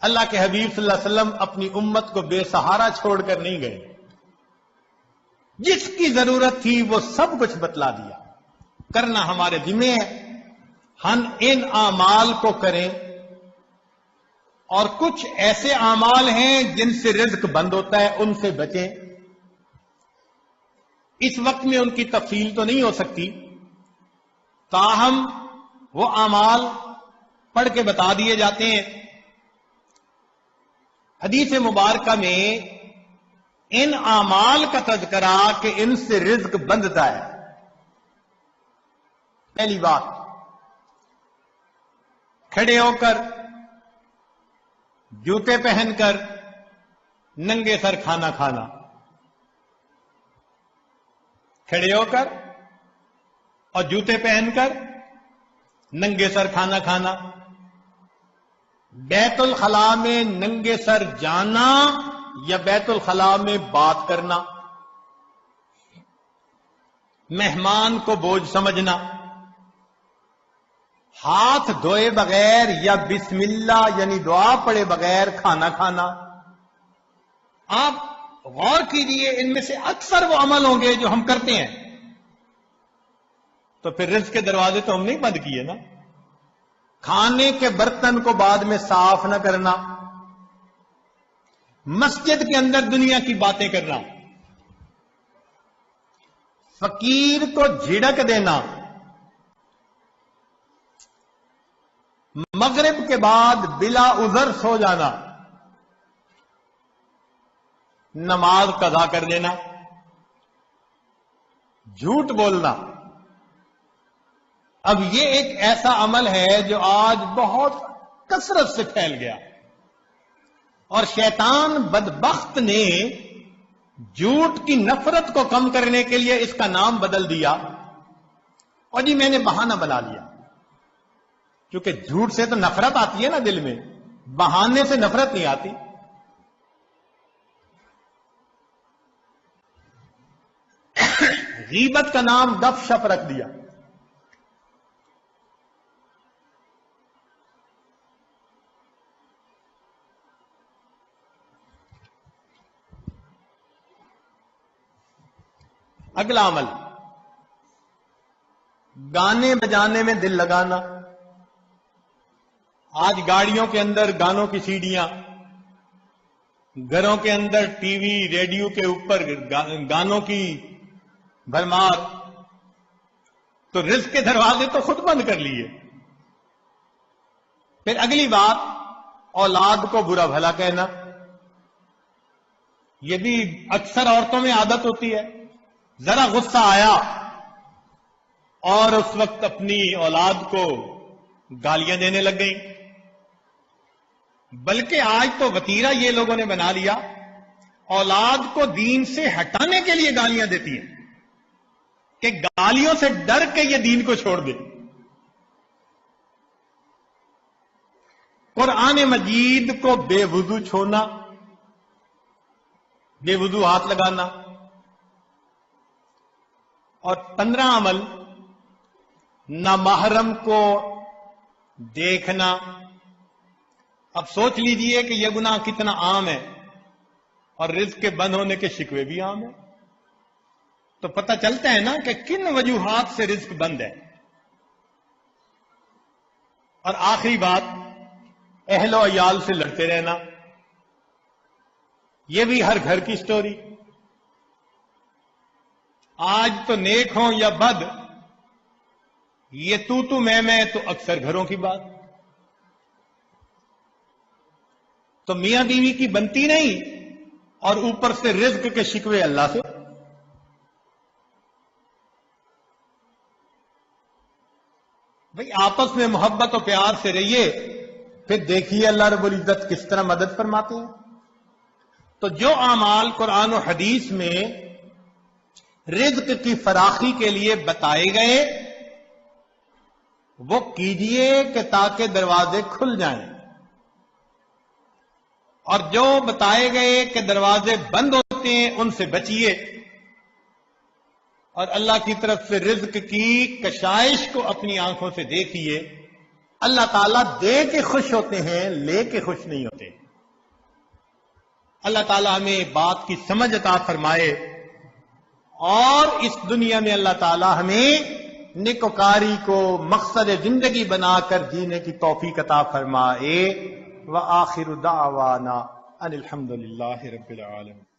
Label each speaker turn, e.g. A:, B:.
A: اللہ کے حبیب صلی اللہ علیہ وسلم اپنی امت کو بے سہارا چھوڑ کر نہیں گئے. جس کی ضرورت تھی وہ سب کچھ بتلا دیا. کرنا ہمارے ذمہ ہے. ہم ان اعمال کو کریں، اور کچھ ایسے اعمال ہیں جن سے رزق بند ہوتا ہے، ان سے بچیں. اس وقت میں ان کی تفصیل تو نہیں ہو سکتی، تاہم وہ اعمال پڑھ کے بتا دیے جاتے ہیں. حدیث مبارکہ میں ان اعمال کا تذکرہ کہ ان سے رزق بندتا ہے. پہلی بات، کھڑے ہو کر، جوتے پہن کر، ننگے سر کھانا کھانا. کھڑے ہو کر اور جوتے پہن کر ننگے سر کھانا کھانا. بیت الخلاء میں ننگے سر جانا یا بیت الخلاء میں بات کرنا. مہمان کو بوجھ سمجھنا. ہاتھ دھوئے بغیر یا بسم اللہ یعنی دعا پڑے بغیر کھانا کھانا. آپ غور کیجئے، ان میں سے اکثر وہ عمل ہوں گے جو ہم کرتے ہیں، تو پھر رزق کے دروازے تو ہم نہیں بند کیے نا. کھانے کے برتن کو بعد میں صاف نہ کرنا، مسجد کے اندر دنیا کی باتیں کرنا، فقیر کو جھڑک دینا، مغرب کے بعد بلا عذر سو جانا، نماز قضا کر دینا، جھوٹ بولنا. اب یہ ایک ایسا عمل ہے جو آج بہت کثرت سے پھیل گیا، اور شیطان بدبخت نے جھوٹ کی نفرت کو کم کرنے کے لیے اس کا نام بدل دیا، اور جی میں نے بہانہ بنا لیا. کیونکہ جھوٹ سے تو نفرت آتی ہے نا دل میں، بہانے سے نفرت نہیں آتی. غیبت کا نام گپ شپ رکھ دیا. اگلا عمل، گانے بجانے میں دل لگانا. آج گاڑیوں کے اندر گانوں کی سیڑیاں، گھروں کے اندر ٹی وی ریڈیو کے اوپر گانوں کی بھرمار. تو رزق کے دروازے تو خود بند کر لیے. پھر اگلی بات، اولاد کو برا بھلا کہنا. یہ بھی اکثر عورتوں میں عادت ہوتی ہے. ذرا غصہ آیا اور اس وقت اپنی اولاد کو گالیاں دینے لگ گئی. بلکہ آج تو وتیرہ یہ لوگوں نے بنا لیا، اولاد کو دین سے ہٹانے کے لیے گالیاں دیتی ہیں کہ گالیوں سے ڈر کے یہ دین کو چھوڑ دے. قرآن مجید کو بے وضو چھوڑنا، بے وضو ہاتھ لگانا. اور 15 عمل، نامحرم کو دیکھنا. اب سوچ لیجئے کہ یہ گناہ کتنا عام ہے، اور رزق کے بند ہونے کے شکوے بھی عام ہیں. تو پتہ چلتا ہے نا کہ کن وجوہات سے رزق بند ہے. اور آخری بات، اہل و عیال سے لڑتے رہنا. یہ بھی ہر گھر کی سٹوری. آج تو نیک ہوں یا بد، یہ تو میں تو اکثر گھروں کی بات. تو میاں بیوی کی بنتی نہیں، اور اوپر سے رزق کے شکوے اللہ سے. بھئی آپس میں محبت و پیار سے رہیے، پھر دیکھیے اللہ رب العزت کس طرح مدد فرماتے ہیں. تو جو اعمال قرآن و حدیث میں رزق کی فراخی کے لیے بتائے گئے وہ کیجئے کہ تاکہ دروازے کھل جائیں، اور جو بتائے گئے کہ دروازے بند ہوتے ہیں ان سے بچیے، اور اللہ کی طرف سے رزق کی کشائش کو اپنی آنکھوں سے دیکھیے. اللہ تعالیٰ دے کے خوش ہوتے ہیں، لے کے خوش نہیں ہوتے۔ اللہ تعالیٰ ہمیں بات کی سمجھ عطا فرمائے، اور اس دنیا میں اللہ تعالیٰ ہمیں نیکوکاری کو مقصد زندگی بنا کر جینے کی توفیق عطا فرمائے۔ وآخر دعوانا ان الحمد للہ رب العالمین۔